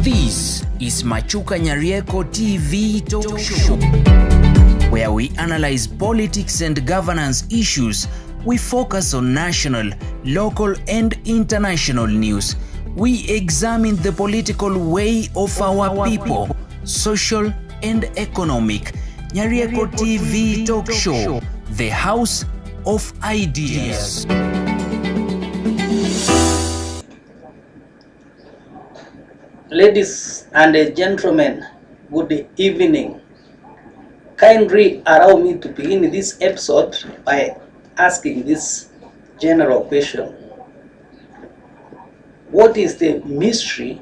This is Machukanyarieko TV talk show, where we analyze politics and governance issues. We focus on national, local and international news. We examine the political way of our people, social and economic. Nyarieko TV talk show, the house of ideas. Ladies and gentlemen, good evening. Kindly allow me to begin this episode by asking this general question. What is the mystery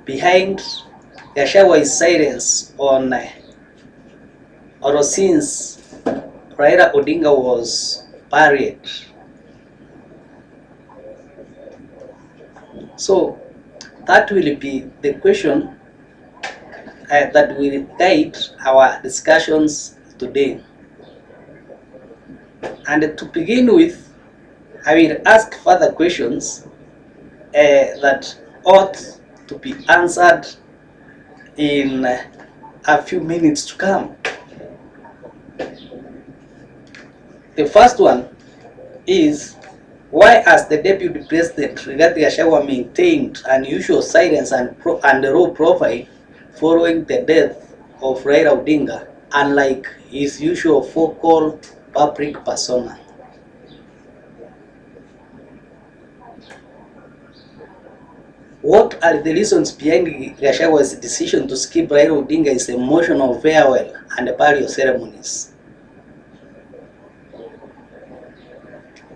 behind Gachagua's silence on or since Raila Odinga was buried? So that will be the question that will guide our discussions today. And to begin with, I will ask further questions that ought to be answered in a few minutes to come. The first one is, why has the Deputy President Rigathi Gachagua maintained unusual silence and low profile following the death of Raila Odinga, unlike his usual focal public persona? What are the reasons behind Gachagua's decision to skip Raila Odinga's emotional farewell and burial ceremonies?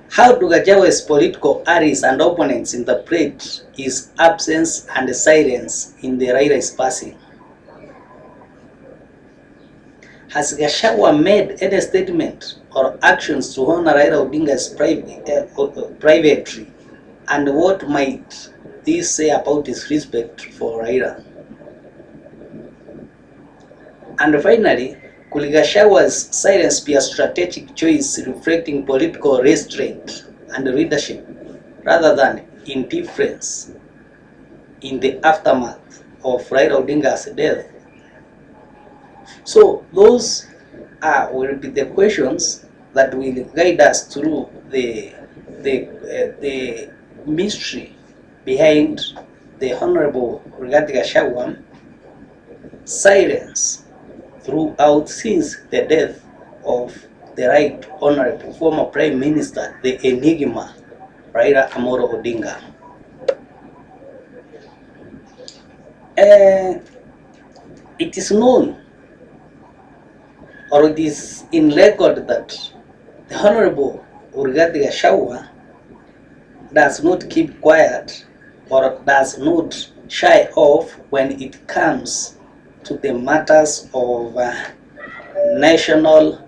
How do Gachagua's political allies and opponents interpret his absence and silence in the Raila's passing? Has Gachagua made any statement or actions to honor Raila Odinga's privately, and what might this say about his respect for Raila? And finally, could Gachagua's silence be a strategic choice reflecting political restraint and leadership rather than indifference in the aftermath of Raila Odinga's death? So those will be the questions that will guide us through the mystery behind the Honorable Rigathi Gachagua silence throughout since the death of the Right Honorable former Prime Minister, the Enigma, Raila Amolo Odinga. It is known, or it is in record, that the Honorable Rigathi Gachagua does not keep quiet or does not shy off when it comes to the matters of national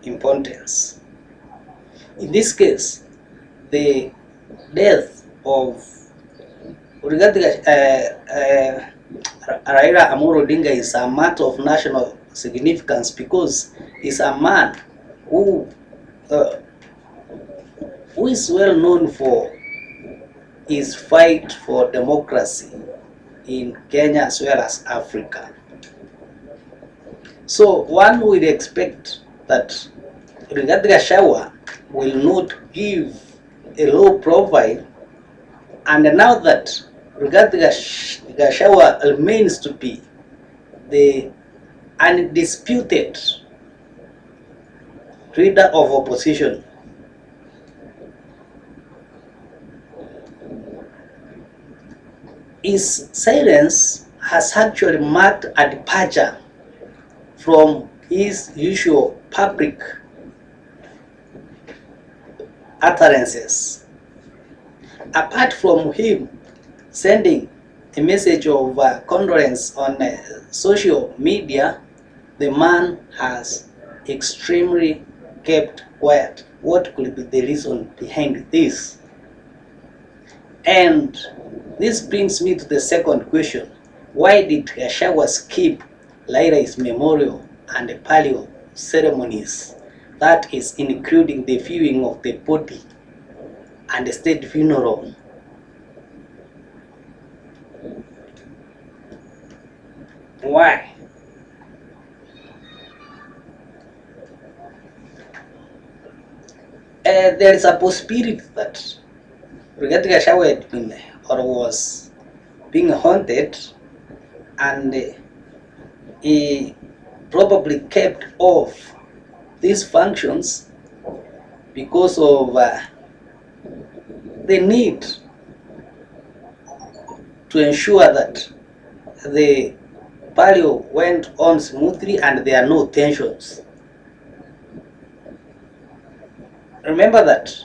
importance. In this case, the death of Raila Amolo Odinga is a matter of national significance because he's a man who is well known for his fight for democracy in Kenya as well as Africa. So one would expect that Rigathi Gachagua will not give a low profile, and now that Rigathi Gachagua remains to be the undisputed leader of opposition, his silence has actually marked a departure from his usual public utterances. Apart from him sending a message of condolence on social media, the man has extremely kept quiet. What could be the reason behind this? And this brings me to the second question. Why did Gachagua skip Raila's memorial and burial ceremonies, that is including the viewing of the body and the state funeral? Why? There is a possibility that Rigathi Gachagua had been or was being haunted, and he probably kept off these functions because of the need to ensure that the value went on smoothly and there are no tensions. Remember that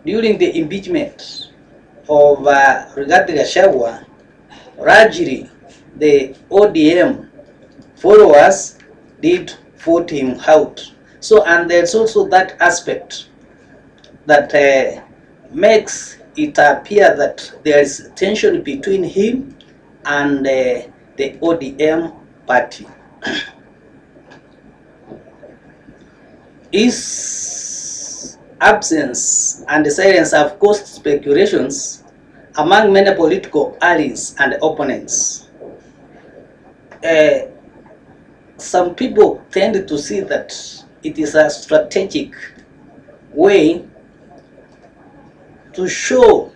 during the impeachment of Rigathi Gachagua, largely the ODM followers did vote him out. So, and there's also that aspect that makes it appear that there is tension between him and the ODM party. His absence and silence have caused speculations among many political allies and opponents. Some people tend to see that it is a strategic way to show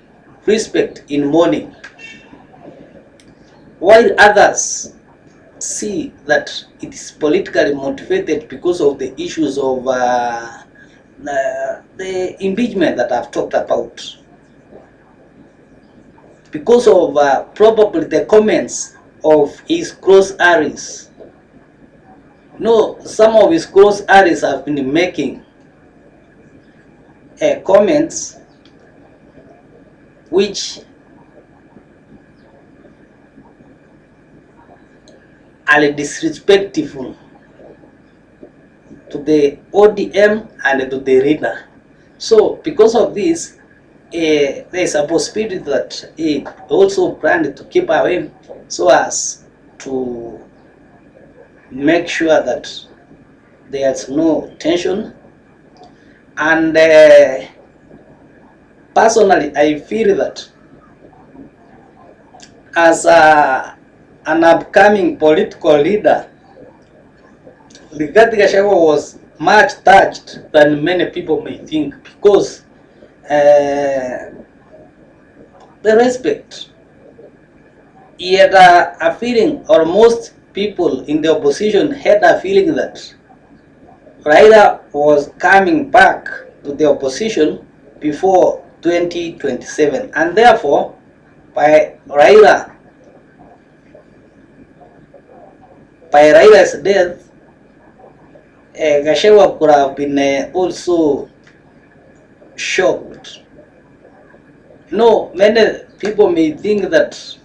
respect in mourning, while others see that it is politically motivated because of the issues of the impeachment that I've talked about, because of probably the comments of his close allies. No, some of his close allies have been making comments which are disrespectful to the ODM and to the leader. So because of this, there is a possibility that he also planned to keep away so as to make sure that there's no tension. And personally, I feel that as an upcoming political leader, Rigathi Gachagua was much touched than many people may think, because the respect, he had a feeling, or most people in the opposition had a feeling, that Raila was coming back to the opposition before 2027, and therefore by Raila's death, Gachagua could have been also shocked. No, many people may think that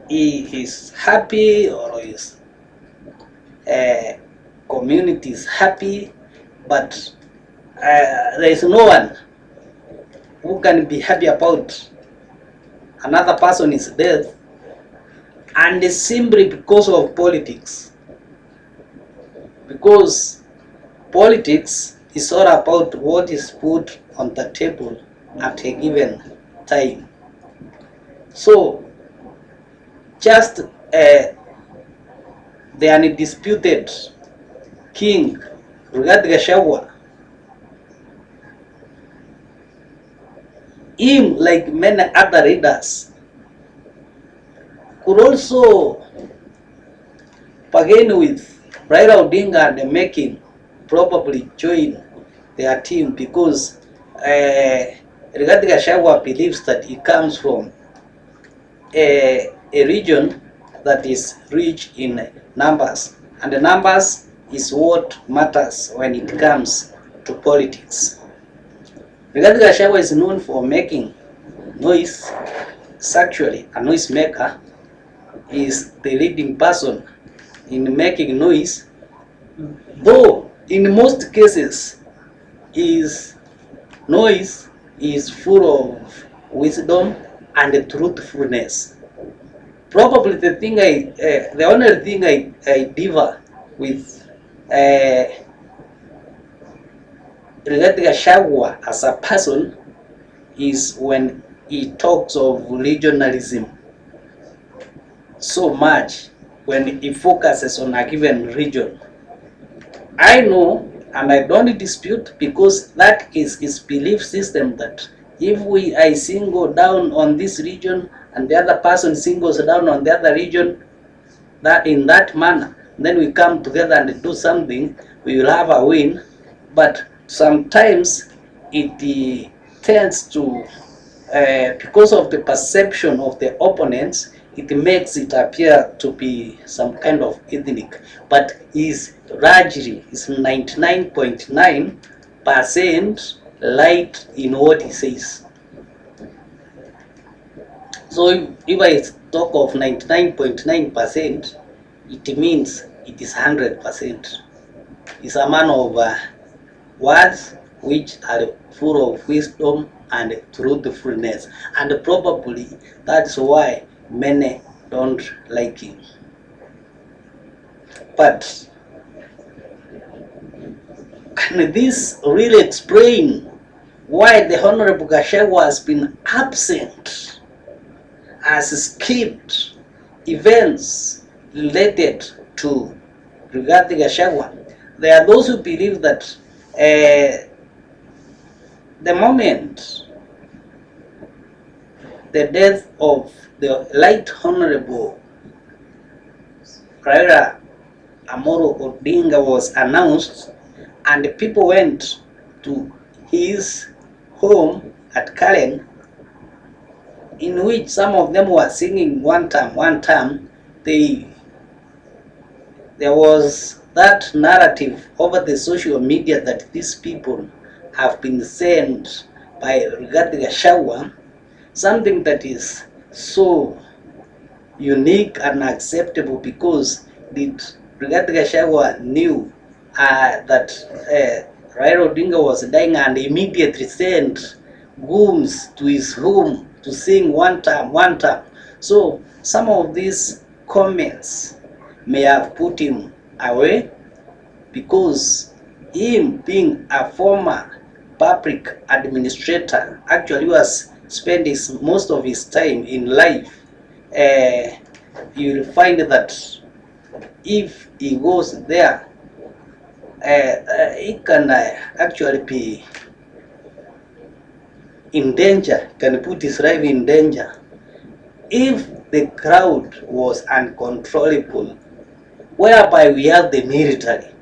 he is happy, or his community is happy, but there is no one who can be happy about another person's death, and simply because of politics. Because politics is all about what is put on the table at a given time. So just the undisputed king, Rigathi Gachagua, him, like many other leaders, could also bargain with Raila Odinga and making probably join their team, because Rigathi Gachagua believes that he comes from a region that is rich in numbers, and the numbers is what matters when it comes to politics. Rigathi Gachagua is known for making noise. He's actually a noise maker. He is the leading person in making noise, though in most cases his noise is full of wisdom and truthfulness. Probably the only thing I differ with Rigathi Gachagua as a person is when he talks of regionalism. so much when he focuses on a given region. I know, and I don't dispute, because that is his belief system, that if I single down on this region and the other person singles down on the other region, that in that manner, then we come together and do something, we will have a win. But sometimes it tends to, because of the perception of the opponents, it makes it appear to be some kind of ethnic, but is largely is 99.9% light in what he says. So if I talk of 99.9%, it means it is 100%. He's a man of words which are full of wisdom and truthfulness, and probably that's why many don't like him. But can this really explain why the Honorable Gachagua has been absent, has skipped events related to regarding Gachagua? There are those who believe that the moment the death of the late Honorable Raila Amolo Odinga was announced, and people went to his home at Karen, in which some of them were singing one time, there was that narrative over the social media that these people have been sent by Rigathi Gachagua, something that is so unique and acceptable, because Rigathi Gachagua knew that Raila Odinga was dying and immediately sent goons to his home to sing one time. So some of these comments may have put him away, because him being a former public administrator, actually was spending most of his time in life, you will find that if he goes there, he can actually be in danger, can put his life in danger. If the crowd was uncontrollable, whereby we have the military,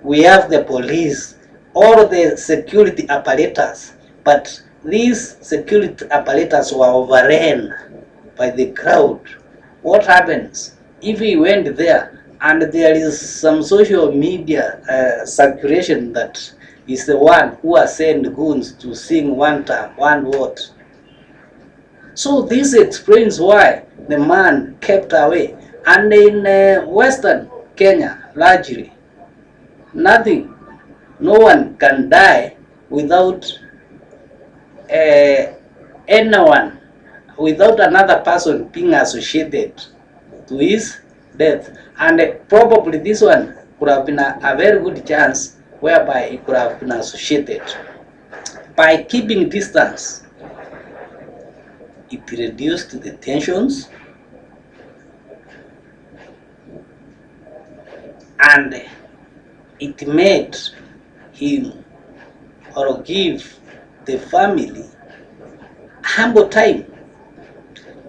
we have the police, all the security apparatus, but these security apparatus were overrun by the crowd, what happens if he went there and there is some social media circulation that is the one who has sent goons to sing one word? So this explains why the man kept away. And in Western Kenya, largely, nothing, no one can die without anyone, without another person being associated to his death. And probably this one could have been a very good chance whereby he could have been associated. By keeping distance, it reduced the tensions, and it made him, or give the family, humble time.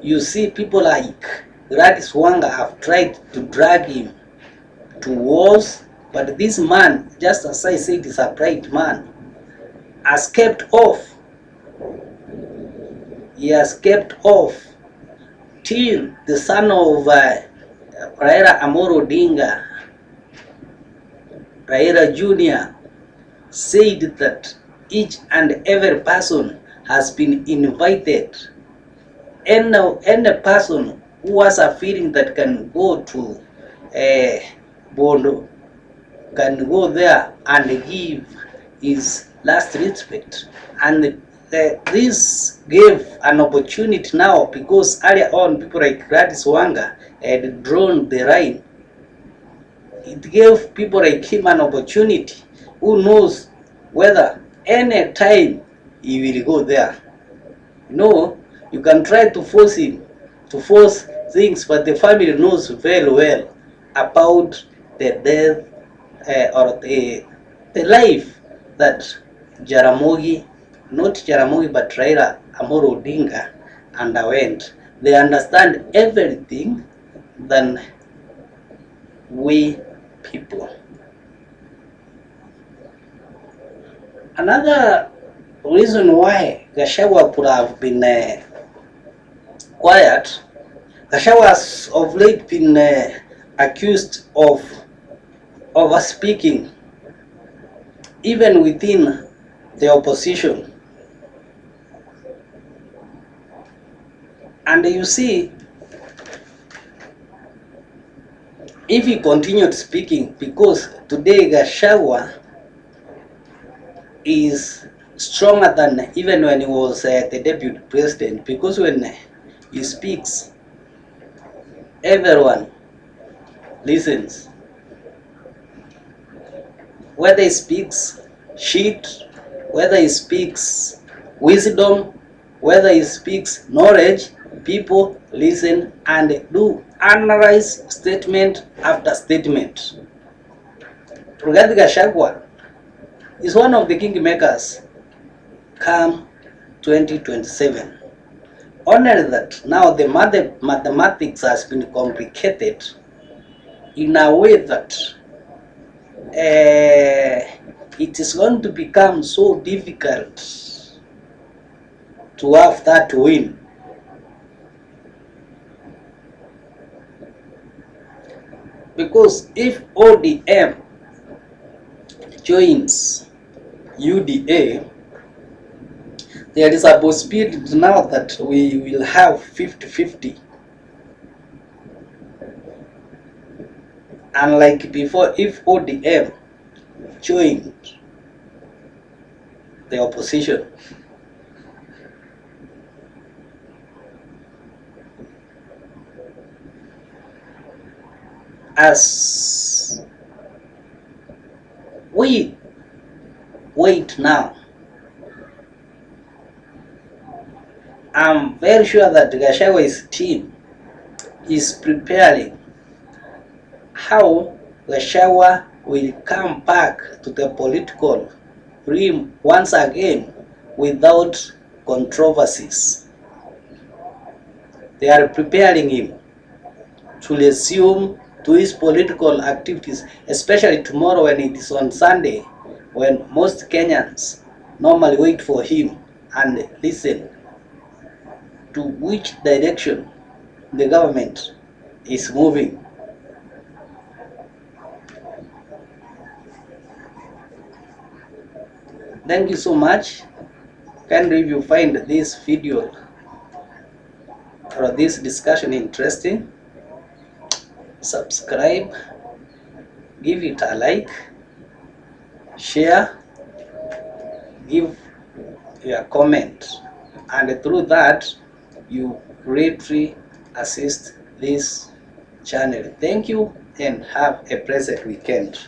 You see, people like Gladys Wanga have tried to drag him to wars, but this man, just as I said, is a bright man, has kept off. He has kept off till the son of Raila Amolo Odinga, Raila Jr., said that each and every person has been invited. Any person who has a feeling that can go to Bondo can go there and give his last respect. And this gave an opportunity now, because earlier on people like Gladys Wanga had drawn the line. It gave people like him an opportunity. Who knows whether any time he will go there? No, you can try to force him, to force things, but the family knows very well about the death or the life that Jaramogi, not Jaramogi but Raila Amolo Odinga underwent. They understand everything than we people. Another reason why Gachagua could have been quiet, Gachagua has of late been accused of over-speaking even within the opposition. And you see, if he continued speaking, because today Gachagua is stronger than even when he was the deputy president, because when he speaks, everyone listens. Whether he speaks shit, whether he speaks wisdom, whether he speaks knowledge, people listen and do analyze statement after statement. Rigathi Gachagua is one of the kingmakers come 2027. Only that now the mathematics has been complicated in a way that it is going to become so difficult to have that win. Because if ODM joins UDA, there is a possibility now that we will have 50-50. Unlike before, if ODM joined the opposition, as we wait now, I'm very sure that Gachagua's team is preparing how Gachagua will come back to the political realm once again without controversies. They are preparing him to resume to his political activities, especially tomorrow when it is on Sunday, when most Kenyans normally wait for him and listen to which direction the government is moving. Thank you so much. Kindly, if you find this video or this discussion interesting, subscribe, give it a like, share, give your comment, and through that you greatly assist this channel. Thank you and have a pleasant weekend.